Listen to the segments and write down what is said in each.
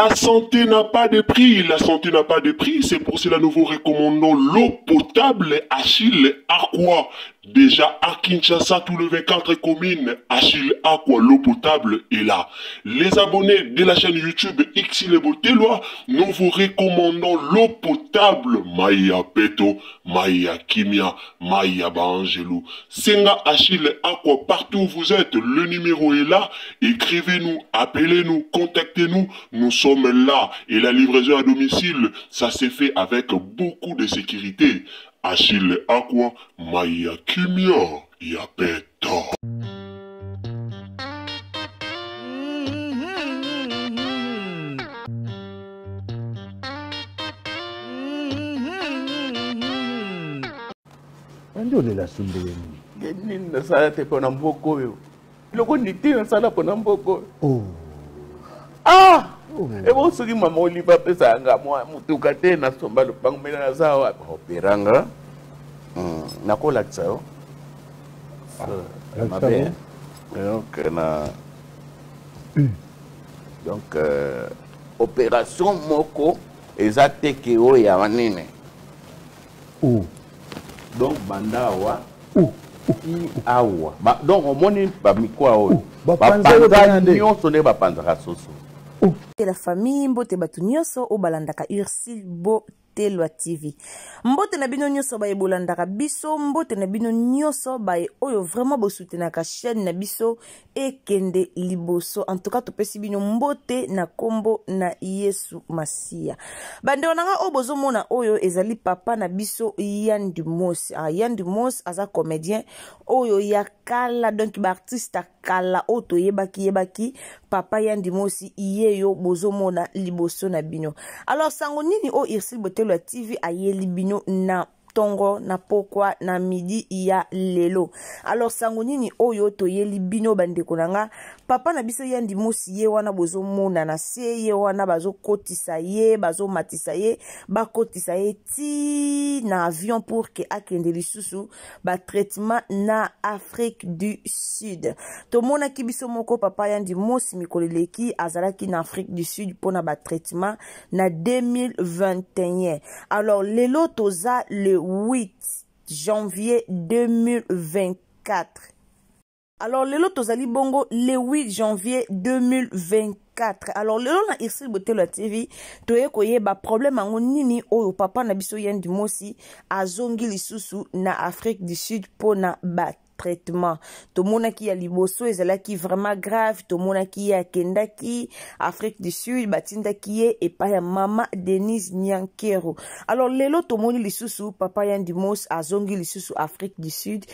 La santé n'a pas de prix, la santé n'a pas de prix, c'est pour cela nous vous recommandons l'eau potable Achille Aqua. Déjà à Kinshasa, tous les 24 communes, Achille Aqua, l'eau potable est là. Les abonnés de la chaîne YouTube Xile Botelwa, nous vous recommandons l'eau potable Maya Peto, Maya Kimia, Maya Bangelou. Senga Achille Aqua, partout où vous êtes, le numéro est là. Écrivez-nous, appelez-nous, contactez-nous, nous sommes là. Et la livraison à domicile, ça s'est fait avec beaucoup de sécurité. Achille Aqua, Maya Kimia, Yapeto. Ndio la sumbele ni. Nini na sala te pona mboko yo. Loko niti na sala pona mboko. Oh. Ah! Ebo soki mama oliva pesa nga mwa mutuka te na somba lupango mena na zawa operanga. Nakola tsao. Donc opération moko ezate ke o ya wanene. Oh. Donc banda wa awa. Donc on moni ba mikwa o. Ba panza nyonso ne ba panza kasoso. La famille mbote batu nyonso o balandaka Ursule Botelwa TV. Mbote na bino nyonso ba ebolandaka biso, mbote na bino nyonso ba oyo vraiment bo soutenaka chaîne na biso ekende liboso. En tout cas topesi bino mbote na kombo na Yesu Masia. Bande onanga o bozo mona oyo ezali papa na biso Yann Dumos. Yann Dumos aza comédien oyo ya kala, donc ba artiste kala oto yebaki papa Yann Dumos iyeyo bozo mona liboso na bino. Alors sango nini o Ursule Botelwa TV ayeli bino na tongo na pokwa na midi ya lelo. Alors sango nini oyo toyeli bino bandeko nanga papa na biso Yann Dumos ye wana bozo mona na se ye wana bazo kotisa ye bazo matisa ye ba kotisa ye ti na avion pour que akende lisusu ba traitement na Afrique du Sud. To mona ki biso moko papa Yann Dumos mikoleleki azalaki na Afrique du Sud pona ba traitement na 2021. Alors lelo toza le 8 janvier 2024. Alors lelo tozali bongo le 8 janvier 2024. Alors lelo na Ursule Botelwa TV toye koyeba problème ango nini oyo papa na biso Yann Dumos azongi lisusu na Afrique du Sud pona ba traitement. Tomona ki ya liboso ezalaki vraiment grave, tomona ki ya kendaki Afrique du Sud batinda ki ye epa ya mama Denise Nyankero. Alors lelo tomoni lisusu papa Yann Dumos azongi lisusu Afrique du Sud.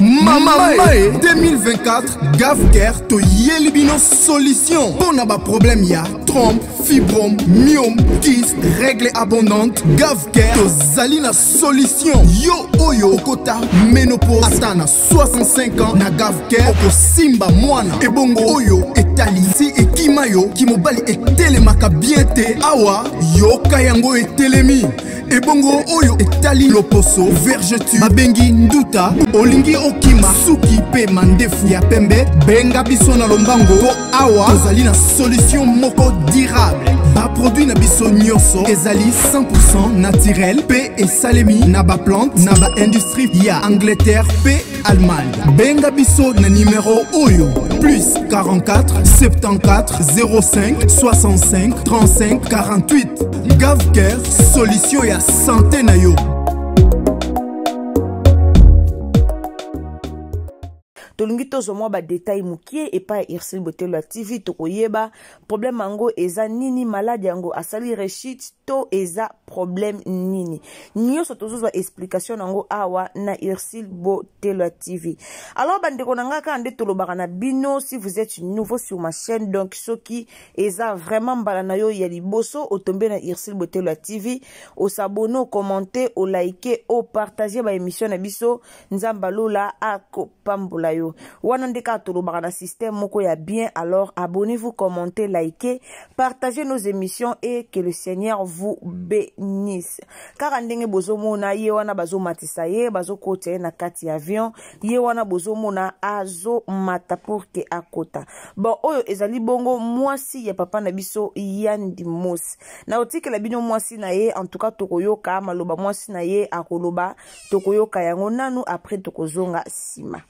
Mama Mae 2024 Gavker to yelibino solution. Pour na ba problème ya trompe, fibrome, myome, kyste, règle abondante. Gavker to zali na solution. Yo oyo kota ménopause atana 65 ans na Gavker oko simba mwana. Ebongo oyo etali si ekima yo kimobali etelemaka bien te awa yo kayango etelemi. Ebongo oyo etali loposo vergeture babengi nduta olingi okima suki pe mandefu ya pembe benga biso na lombango po awa tozali na solution moko durable. Ba produit na biso nyonso ezali 100% naturel pe esalemi na ba plante na ba industrie ya Angleterre pe Allemagne. Benga biso na numéro oyo plus 44 74 05 65 35 48. Gavker solution ya santé na yo. Tolingi tozo mwa ba détail mukie epa Ursule Botelwa TV tokoyeba problème ango eza nini, malade yango asali rechute to eza problème nini. Nyonso tozo explication nango awa na Ursule Botelwa TV. Alors bandeko nanga ka ande tolobaka na bino, si vous êtes nouveau sur ma chaîne, donc soki eza vraiment mbala na yo ya liboso otombe na Ursule Botelwa TV, o s'abonner, o commenter, o liker, o partager ba émission na biso, nzamba lola ako pambola yo. alors wana ndeka tolobaka na système moko ya bien. Alors abonnez-vous, commentez, likez, partagez nos émissions et que le Seigneur vous bénisse. Car ndenge bozomona ye wana bazomatisa ye bazokota na kati ya avion, ye wana bozomona azo mata pour que akota. Bon oyo ezali bongo mwasi ya papa na biso Yandi Mos. Na otikela bino mwasi na ye, en tout cas tokoyoka maloba mwasi na ye akoloba, tokoyoka yango nanu après tokozonga sima.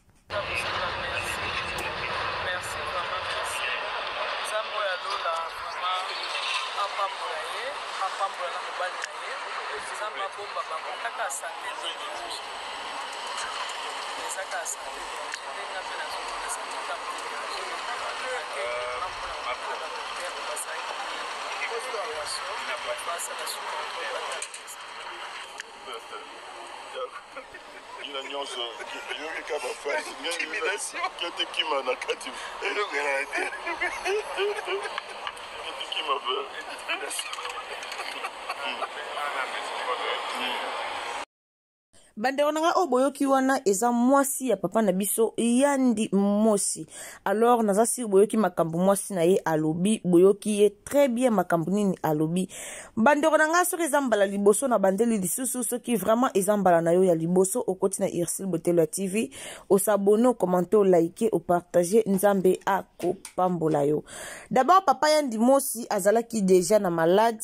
Bande onanga oboyoki wana eza mwasi ya papa na biso Yandi Mosi. Alors naza si boyoki makambo mwasi na ye alobi, boyoki ye très bien makambo nini alobi. Bande onanga soki ezambala liboso na bandeli lisusu soki vraiment ezambala na yo ya liboso okoti na Irsil Botelo TV, osabone, o commenter, o liker, o partager, nzambe akopambola yo. D'abord papa Yandi Mosi azalaki déjà na malade.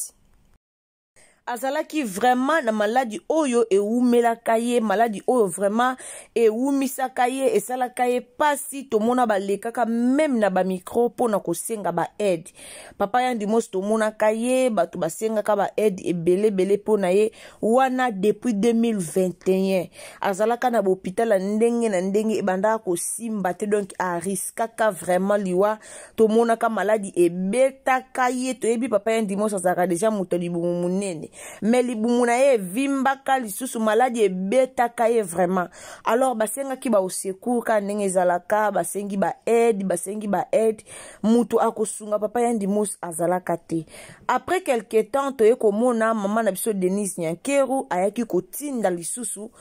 Azalaki vraiment na maladie oyo eumelaka ye, maladie oyo vraiment eumisaka ye, esalaka ye pasi tomona balekaka même na ba micro pona kosenga ba aide. Papa Yandi Mosi tomonaka ye batu basengaka ba aide ebele pona ye wana depuis 2021. Azalaka na hôpital ndenge na ndenge ebanda ko simba te, donc a riskaka vraiment liwa tomonaka maladie ebetaka ye. Toyebi papa Yandi Mosi azalaka déjà moto libumu munene, mais libumu na ye vimbaka lisusu maladi ebetaka ye vraiment. Alors basenga ki ba osecours ka ndenge ezalaka, basengi ba aide mutu akosunga papa Yandi Mosi azalaka te. Après quelque temps toye komona mama na biso Denise Nyankeru ayaki kotinda lisusu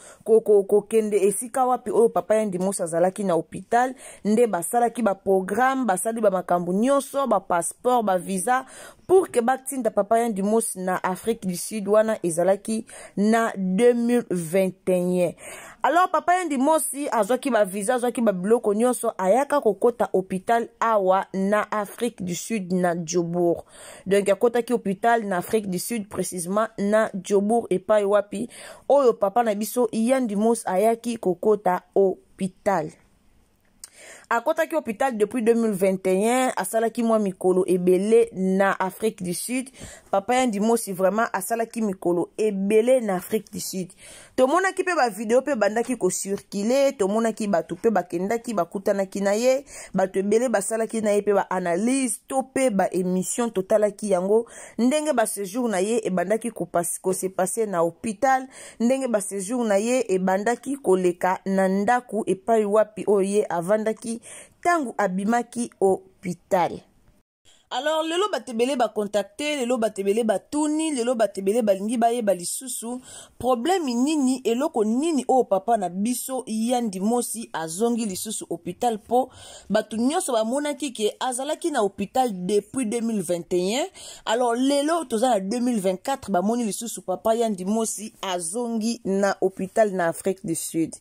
kende esika wapi oyo papa Yandi Mosi azalaki na hôpital, nde basalaki ba programme, basali ba makambo nyonso, ba passeport, ba visa pour que batinda papa Yandi Mosi na Afrique du Sud wana ezalaki na 2021. Alors papa Yandi Mosi azwaki ba visa, azwaki ba biloko nyonso, ayaka kokota hôpital awa na Afrique du Sud na Djobour. Donc akotaki hôpital na Afrique du Sud précisément na Djobour epai wapi oyo papa na biso Yandi Mosi ayaki kokota hôpital. Akotaki hôpital depuis 2021, asalaki mwa mikolo ebele na Afrique du Sud. Papa Yandi Mosi vraiment asalaki mikolo ebele na Afrique du Sud. Tomonaki pe ba vidéo pe bandaki ko circuler, tomonaki batu pe bakendaki bakutanaki na ye, batu ebele basalaki na ye pe ba analyse, to pe ba émission totalaki yango, ndenge ba séjour na ye e bandaki ko se passer na hôpital, ndenge ba séjour na ye e bandaki koleka na ndaku epai wapi oye avandaki tangu abimaki hôpital. Alors lelo batebele ba contacter, lelo batebele ba tuni, lelo batebele balingi baye balisusu problème nini eloko nini o papa na biso Yandi Mosi azongi lisusu hôpital po batu nyonso ba monaki ke azalaki na hôpital depuis 2021. Alors lelo toza na 2024 ba moni lisusu papa Yandi Mosi azongi na hôpital na Afrique du Sud.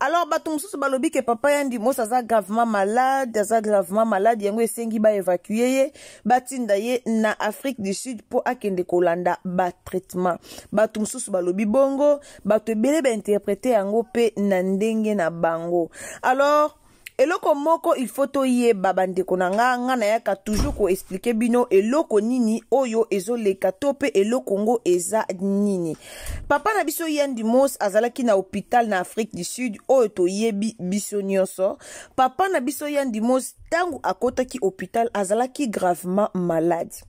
Alors batu mususu balobi ke papa Yandi Mosi aza gravement malade, yango esengi ba évacuer batinda ye na Afrique du Sud po akende kolanda ba traitement. Batu mususu balobi bongo, batu ebele ba interpréter yango pe na ndenge na bango. Alors eloko moko il faut to ye babandeko na nga na yaka toujours ko expliquer bino eloko nini oyo ezoleka to pe eloko ngo eza nini. Papa na biso Yandi Mosi azalaki na hôpital na Afrique du Sud oyo to yebi biso nyonso. Papa na biso Yandi Mosi tangu akotaki hôpital azalaki gravement malade.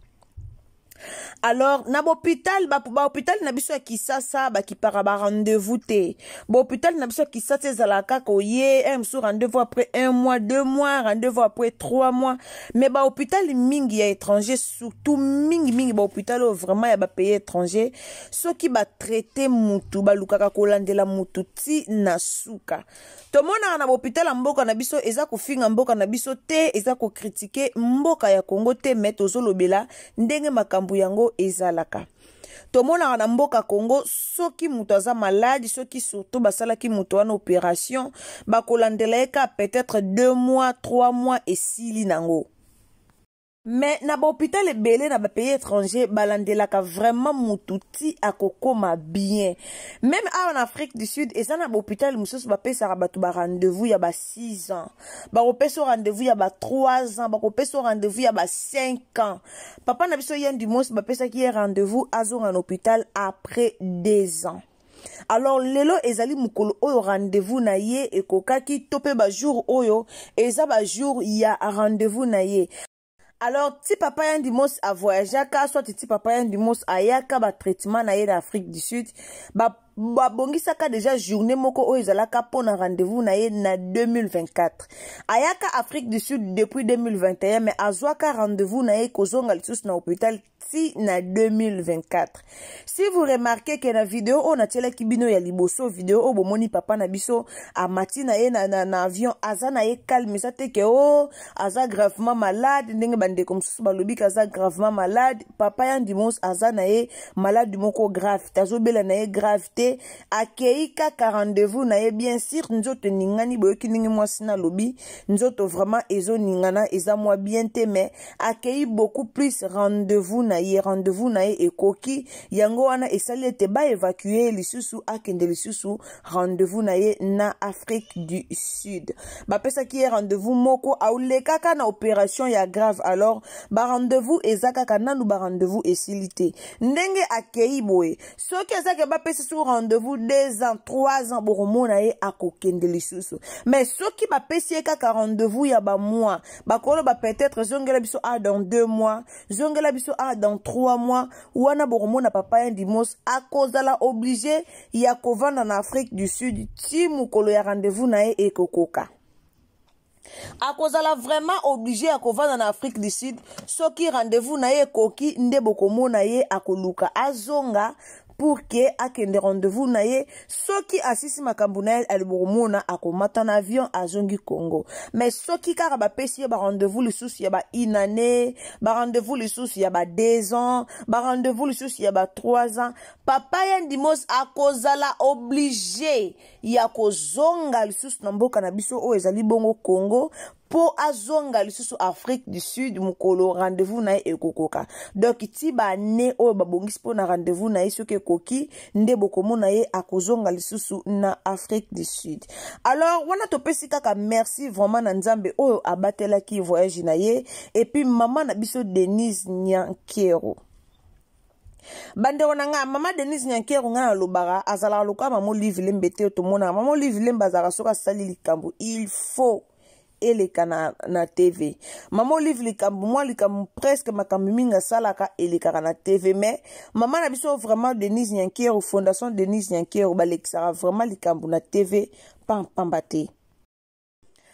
Alors na hôpital hôpital na biso ya Kisasa ba ki para ba rendez-vous te. Hôpital na biso ya Kisasa ezalaka ko ye rendez-vous après 1 mois, 2 mois, rendez-vous après 3 mois. Mais ba hôpital mingi ya étranger surtout mingi ba hôpital vraiment ya ba pays étranger soki ba traiter mutu ba lukaka kolandela mutu ti na suka. To mona na hôpital mboka na biso eza ko finga mboka na biso te eza ko critiquer mboka ya Congo te met ozolobela ndenge makambu yango ezalaka. Tomona na mboka Congo soki mutu aza malade soki surtout basalaki mutu wana opération bakolandela eka peut-être 2 mois 3 mois esili nango. Mais na hôpital ebele na ba pays étranger balandelaka vraiment mututi akokoma bien. Même en Afrique du Sud eza na hôpital mususu bapesaka bato ba rendez-vous ya ba 6 ans. Ba kopesa rendez-vous ya ba 3 ans, ba kopesa rendez-vous ya ba 5 ans. Papa na biso yendi mos bapesaki rendez-vous azonga na hôpital après 2 ans. Alors lelo ezali mukolo oyo rendez-vous na ye ekokaki tope ba jour oyo eza ba jour ya rendez-vous na ye. Alors, ti papa yandimos a voyagaka, soit ti papa yandimos a yaka ba traitement na ye d'Afrique du Sud, ba bongisaka déjà journée moko oyo ezalaka pona rendez-vous na ye na 2024. Ayaka Afrique du Sud depuis 2021, mais azwaka rendez-vous na ye kozonga lisusu na hôpital ti na 2024. Si vous remarquez que na vidéo on a tele kibino ya liboso vidéo o bomoni papa na biso a mati na ye na avion aza na ye calme ça te ke o aza gravement malade ndenge bande comme ça balobi aza gravement malade papa yandimos aza na ye malade moko grave tazobela na ye gravité akei ka rendez-vous na ye bien sûr nzoto ningani boyoki ndenge mwasi na lobi nzoto vraiment ezo ningana eza mwa bien te mais akei beaucoup plus rendez-vous na ye ekoki yango wana esali ete ba évacuer lisusu akende lisusu rendez-vous na ye na Afrique du Sud. Bapesa ki rendez-vous moko aulekaka na opération ya grave alors ba rendez-vous ezaka nanu ba rendez-vous esilité. Ndenge akei boye soki ezaka bapesa sur rendez-vous 2 ans 3 ans boromona ye akokende lisusu. Mais soki bapesi kaka rendez-vous ya ba mois bakolo ba peut-être zongela biso dans 2 mois zongela biso dans 3 mois wana boromona papa yandimos akozala obligé ya kovanda na Afrique du Sud ti mukolo ya rendez-vous na ye ekokoka. Akozala vraiment obligé à kovanda na Afrique du Sud soki rendez-vous na ye koki nde bokomona ye akoluka azonga pour que akende rendez-vous na ye soki asisi makambu na ye aliboromona akomata na avion azongi Congo. Mais soki kaka bapesi ba rendez-vous lisusu ya ba inane ba rendez-vous lisusu ya ba 2 ans ba rendez-vous lisusu ya ba 3 ans papa yandimos akozala obligé ya kozonga lisusu na mboka na biso o ezali bongo Congo po azonga lisusu Afrique du Sud mukolo rendez-vous na ekokoka. Donc ti ba ne o babongisi po na rendez-vous na soki ekoki nde bokomona ye akozonga lisusu na Afrique du Sud. Alors wana topesi kaka merci vraiment na Nzambe oyo abatela ki voyage na ye et puis maman na biso Denise Nyankero. Bandero nanga mama Denise Nyankero nga lobara azala loka mama livre lembete to mona mama livre lembazara soka sali likambo il faut eleka na TV. Maman Olive likambu moi likambu presque makambu minga salaka eleka na TV mais maman na biso vraiment Denise Nyankero fondation Denise Nyankero balexara vraiment likambu na TV pambate.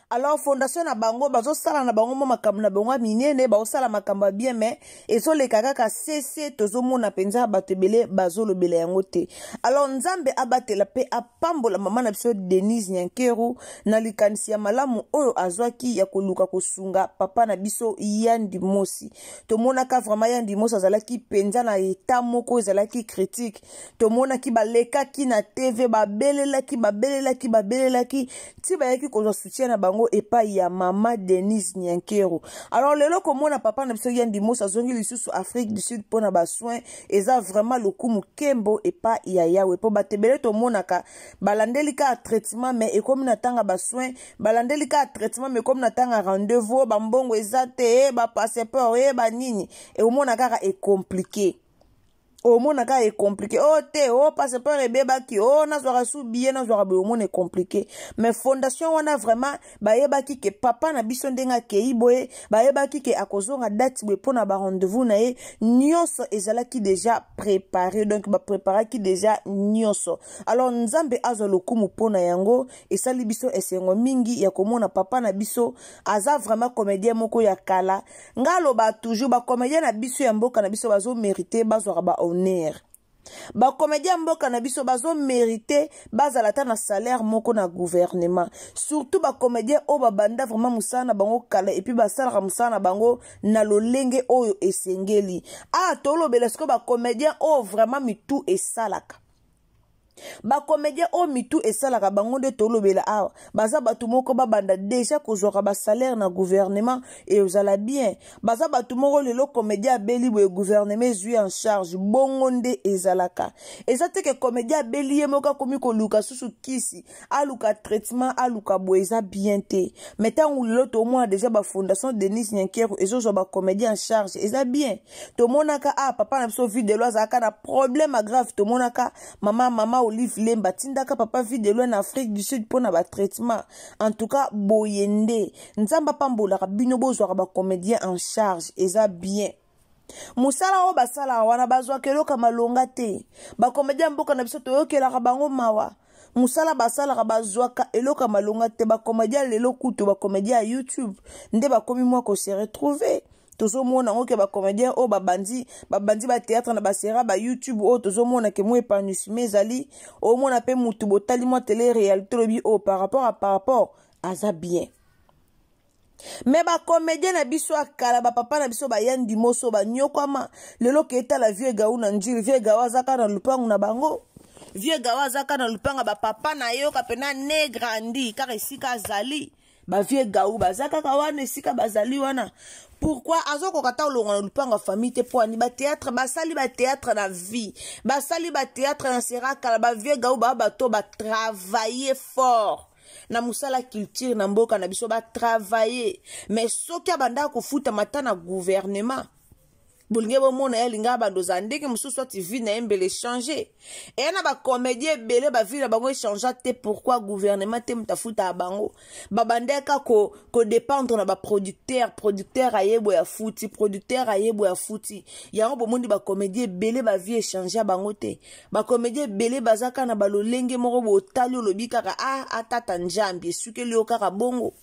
Alors fondation na bango bazo sala na bango makambu na bango minene bazo sala makambu bien mais ezo leka kaka cc tozo mona penza batebele bazo lobela yango te. Alors Nzambe abatela pe apambola mama na biso Denise Nyankero na likanisi ya malamu oyo azwaki ya koluka kosunga papa na biso Yandimosi. To mona ka vraiment Yandimosi azalaki penza na eta moko ezalaki critique. To mona ki baleka ki na TV babelelaki ti bayaki ko soutien na bango epa ya mama Denise Nyankero. Alors lelo komona papa na biso Yandimosi azongi lisusu Afrique du Sud pona ba soin eza vraiment lokumu kembo epa ya yawe po batebele to monaka balandeli ka traitement mais ekomi na tanga ba soin balandeli ka traitement mais comme na tanga rendez-vous ba mbongo eza te ba passeport ba nini e omona kaka e compliqué. o mona ka e compliqué o te o passeport e bebaki o nazwaka su bien nazwaka boye omona e compliqué mais fondation wana vraiment bayebaki ke papa na biso ndenge akei boye bayebaki ke akozonga date boye mpona barendez-vous na ye nyonso ezalaki déjà préparé donc bapreparaki déjà nyonso alors nzambe azwa lokumu mpona yango esali biso esengo mingi ya komona papa na biso aza vraiment comédien moko ya kala ngaloba toujours bacomédien na biso ya mboka na biso bazo mérité bazwaka ba honneur bacomédien mboka na biso bazo mérité bazala ta na salaire moko na gouvernement surtout bacomédien o babanda vraiment musala na bango kala et puis basalaka musala na bango na lolenge oyo esengeli tolobela siko bacomédien o vraiment mitu esalaka bacomédien o mitu esalaka bango nde tolobela awa baza bato moko babanda déjà kozwaka basalaire na gouvernement et ozala bien baza bato moko lelo comédien abeli boye gouvernement ezwi en charge bongo nde ezalaka eza te ke comédien abeli ye moko akomi koluka susu kisi aluka traitement aluka boye eza bien te mais ntango lelo tomona déjà bafondation Denis Nyankero ezozwa bacomédien en charge eza bien tomonaka papa na biso videlo azalaka na problème grave tomonaka mama Olive Lemba tindaka papa videlo en Afrique du Sud pour na ba traitement en tout cas boyende nzamba pambola bino bozwaka ba comédien en charge eza bien musala o basala wana bazwa keloka malonga te ba comédien mboka na biso toyokela bango mawa musala basala bazwaka eloka malonga te ba comédien lelo kutu ba comédien YouTube nde ba komi moi ko se retrouver tozomona ngoke ba comédien o babandi ba théâtre na basera ba YouTube o tozomona ke mo épanouissement ezali o mona pe mutu botali mo télé réalité lobi o par rapport aza bien mais ba comédien na biso akala ba papa na biso ba yandi moso ba nyokama lelo ke eta la vieux gaou na njiri vieux gaou azaka na lupangu na bango vieux gaou azaka na lupanga ba papa na yo kapena ne grandi car esika azali ba vieux gaou bazaka kawana esika bazali wana pourquoi azoko kata olonga na lupanga famille te poani ba théâtre basali ba théâtre na vie basali ba théâtre na seraka ba vieux gaou ba bato ba travailler fort na musala culture na mboka na biso ba travailler mais soki abanda ko futa mata na gouvernement bolinge bomona ya linga bandoza ndenge mususu ati vie na embele changer et na ba comédien belé ba vie na bango changer te pourquoi gouvernement te mutafuta bango babandeka ko dépendre na ba producteur ayebo ya futi producteur ayebo ya futi yango bomundi ba comédien belé ba vie changer bango te ba comédien belé bazaka na balolenge moko botali olobi kaka atata njambi sukeli okaka bongo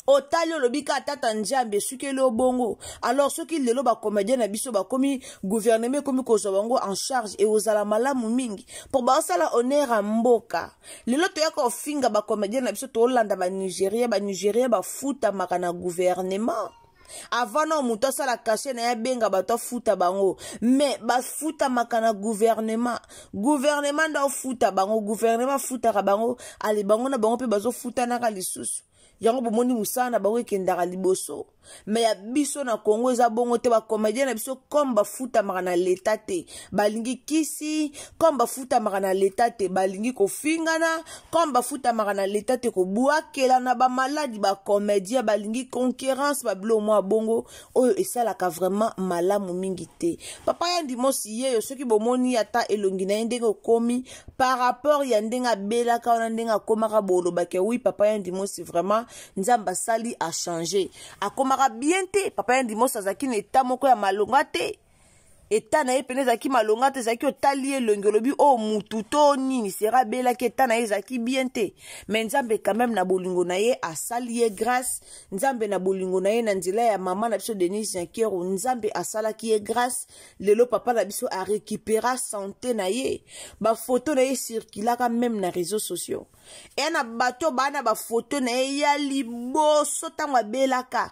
otali lobika tata njambe sukeli obongo alors soki lelo ba comédien na biso ba komi gouvernement komi kozwa bango en charge et ozala malamu mingi pour basala honneur a mboka lelo toyaka ofinga ba comédien na biso to landa ba Nigeria ba futa makana gouvernement avant non muto sala caché na ya benga bato futa bango mais ba futa makana gouvernement nda futa bango gouvernement futa ka bango ali bango na bango pe bazo futa na ka lisusu yango bomoni musana bango ekendaka liboso mais ya biso na Congo eza bongo te ba comédien na biso comme ba futa makana l'état te balingi kisi comme ba futa makana l'état te balingi ko fingana comme ba futa makana l'état te ko buakela na ba maladi ba comédien balingi concurrence ba blo mo bongo oyo esalaka vraiment malamu mingi te papa ya ndimosi ye soki bomoni ata elongi na ndenge komi par rapport ya ndenge belaka wana ndenge akomaka bolo bake oui papa ya ndimosi vraiment nzamba sali a changer akomaka bien te papa ya ndimosi azaki na eta moko ya malonga te eta na ye pene ezaki malonga te ezaki otali elongi olobi o mutu to nini sera belaki eta na ye ezaki bien te mais nzambe quand même na bolingo na ye asali ye grâce nzambe na bolingo na ye na nzela ya mama na biso Denis Nyankero nzambe asalaki ye grâce lelo papa na biso a récupéra santé na ye ba photo na ye circulaka même na réseaux sociaux et na bato bana ba photo na ye ya liboso tango abelaka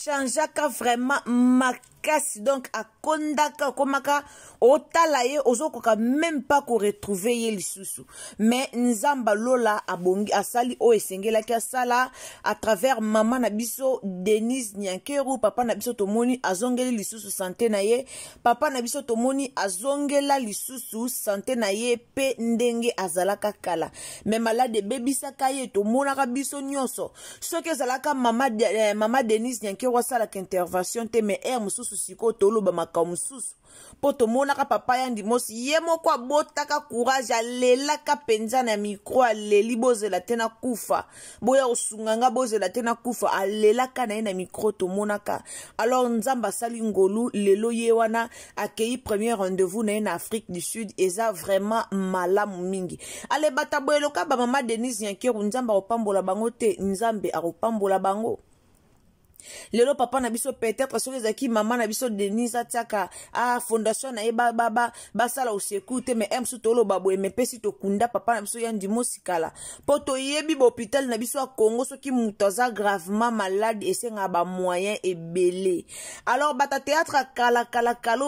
changeaka vraiment makasi donc akondaka komaka otala ye ozokoka même pas ko retrouver ye lisusu mais nzamba lola abongi asali o esengelaki asala à travers mama na biso Denis Nyankero papa na biso tomoni azongeli lisusu santé na ye papa na biso tomoni azongela lisusu santé na ye pe ndenge azalaka kala mais malade bebisaka ye tomonaka biso nyonso soki ezalaka mama Denis Nyankero asalaka intervention te mais mususu mosusu siko toloba makambo mosusu po tomonaka papa Yandi Mosi ye moko abotaka courage alelaka penza na micro aleli bozela te na kufa boya osunganga bozela te na kufa alelaka na ye na micro tomonaka. Alors nzamba asali ngolu lelo ye wana akei premier rendez-vous na ye na Afrique du Sud eza vraiment malamu mingi. Ale bata boyeloka ba mama Denise Yankeru nzamba opambola bango te nzambe akopambola bango. Lelo papa na biso peut-être soki zaki mama na biso Denise atiaka fondation na ye basala osekute mais emsu tolo babo emepesi tokunda papa na biso Yandi Mosi kala po toyebi ba hôpital na biso ya Congo soki mutu aza gravement malade esenga ba moyen ebele. Alors bata théâtre kala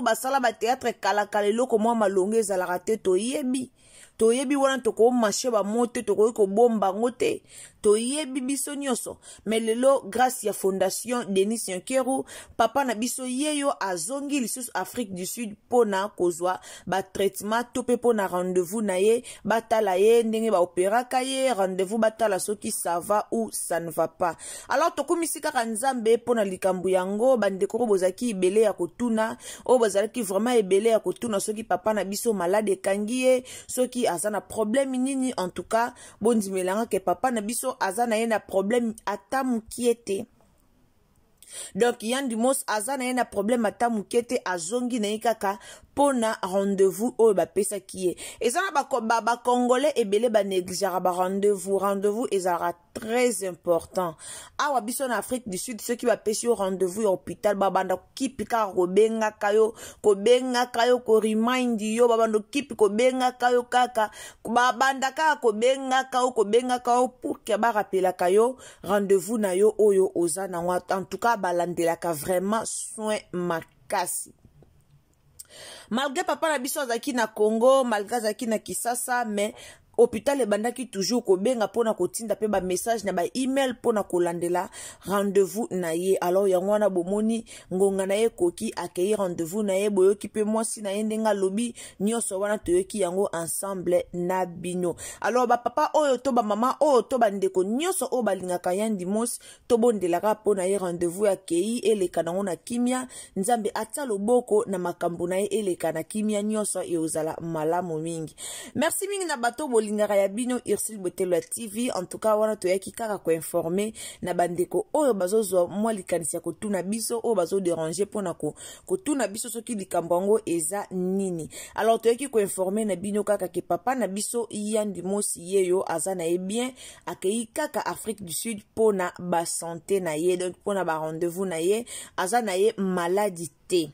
basala ba théâtre kala eloko mwa malongo ezalaka te toyebi wana toko marché ba mote toko ko bomba ngote toyebi biso nyoso mais lelo grâce ya fondation Denis Yankeru papa na biso yeyo azongi lisusu Afrique du Sud pona kozwa ba traitement tope pona rendez-vous na ye batala ye ndenge ba opéraka ye rendez-vous batala soki ça va ou ça ne va pas. Alors tokomisika kanzambe pona likambu yango bandeko bozaki ibele ya kotuna o bazalaki vraiment ebele ya kotuna soki papa na biso malade kangiye soki azana problème nini. En tout cas bondimelanga ke papa na biso azana ye na problème ata mukiete. Donc Yandi Mosi azana ye na problème ata mukiete azongi na ikaka pona rendez-vous o ba pesa kiye. Ezana ba congolais ebele ba négligeara ba rendez-vous ezara très important. Awa biso na Afrique du Sud ceux qui ba pesi au rendez-vous au hôpital babanda kipika ko benga kayo ko remind yo babando kipi ko benga kayo kaka babanda ka ko benga kayo pour que ba rappela kayo rendez-vous na yo oyo ozana en tout cas balandelaka vraiment soin makasi. Malgré papa na biso azaki na Congo, malgré azaki na Kisasa, mais hôpital ebandaki toujours ko benga pona kotinda pe ba message na ba email pona kolandela rendez-vous na ye. Alors yango wana bomoni ngonga na ye koki accueillir rendez-vous na ye boyoki pe mwasi na ye ndenga lobi nyoso wana toyoki yango ensemble na bino. Alors ba papa oyo to ba mama oyo to ba ndeko nyoso o balingaka Yandi Mosi to bondelaka pona ye rendez-vous accueilli eleka nango na kimia nzambe atia loboko na makambo na ye eleka na kimia nyoso eozala malamu mingi. Merci mingi na bato lingara ya bino Ursule Botelwa TV. En tout cas wana toyaki kaka ko informer na bandeko oyo bazozwa mwa likanisi ya kotuna biso oyo bazo déranger pona kotuna biso soki likambo yango eza nini. Alors toyaki ko informer na bino kaka ke papa na biso Yandi Mosi yeyo azana ye bien akei kaka Afrique du Sud pona ba santé na ye donc pona ba rendez-vous na ye azana ye maladie te.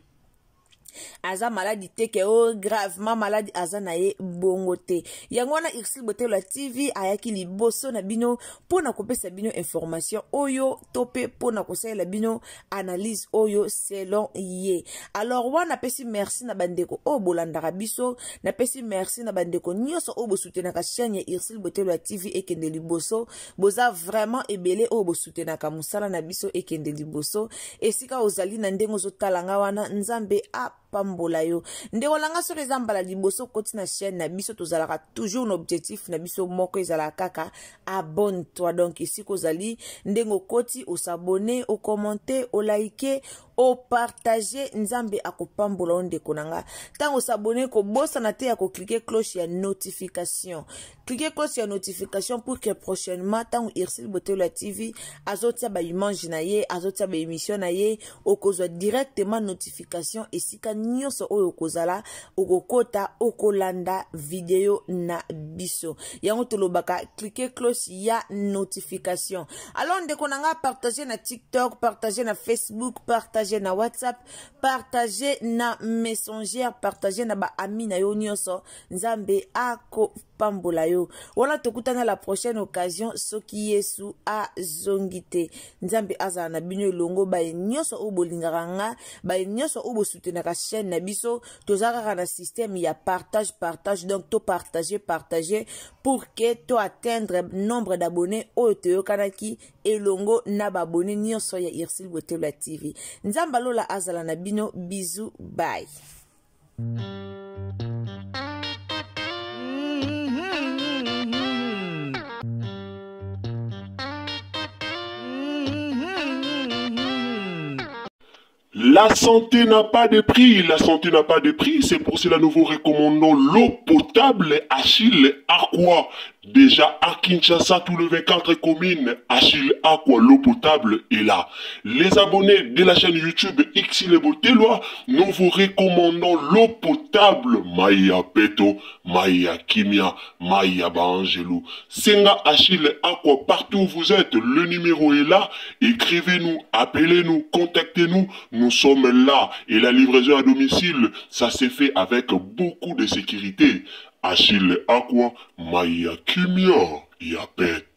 Aza maladi te ke o gravement maladi aza na ye bongo te. Yango wana Ursule Botelwa TV ayaki liboso na bino pona kopesa bino information oyo tope pona kosalela bino analyse oyo selon ye. Alors wana pesi merci na bandeko o bolandaka biso na pesi merci na bandeko nyoso o bosutenaka chaîne ya Ursule Botelwa TV ekende liboso boza vraiment ebele o bosutenaka musala na biso ekende liboso esika ozali na ndengo zotalanga wana nzambe pambola yo ndeko langa so ezambala liboso koti na chaîne na biso tozalaka toujours un objectif na biso moko ezalaka kaka abonne-toi. Donc ici kozali ndengo koti o s'abonner o commenter o liker o partager nzambe akopambola ndeko nanga tango s'abonner ko bossa na te ya ko cliquer cloche ya notification. Cliquez cloche ya notification pour que prochainement tango Ursule Botelwa TV azotia ba image na ye azotia ba émission na ye okozwa directement notification esika nyonso oyo kozala okokota okolanda video na biso yango tolobaka cliquez cloche ya notification. Alors ndeko nanga partager na TikTok, partager na Facebook, partager na WhatsApp, partager na Messenger, partager na ba ami na yo nyonso nzambe ako pambola yo. Wala tokutana la prochaine occasion soki Yesu a zongite nzambe azala na bino longo ba nyonso o bolinganga ba nyonso o bosutenaka chaîne na biso tozaka na système ya partage donc to partager pour que to atteindre nombre d'abonnés o toyokanaki elongo na ba abonnés nyonso ya Ursule Botelwa TV. Nzamba lola azala na bino bisous bye. La santé n'a pas de prix, la santé n'a pas de prix, c'est pour cela nous vous recommandons l'eau potable Achille Aqua. Déjà à Kinshasa, tout le 24 communes, Achille Aqua, l'eau potable est là. Les abonnés de la chaîne YouTube Xilebo Teloa, nous vous recommandons l'eau potable Maya Peto, Maya Kimia, Maya Bangelou. Senga Achille Aqua, partout où vous êtes, le numéro est là. Écrivez-nous, appelez-nous, contactez-nous. Nous sommes là et la livraison à domicile, ça s'est fait avec beaucoup de sécurité. Achille Aqua, Maya Kimia, Yapet.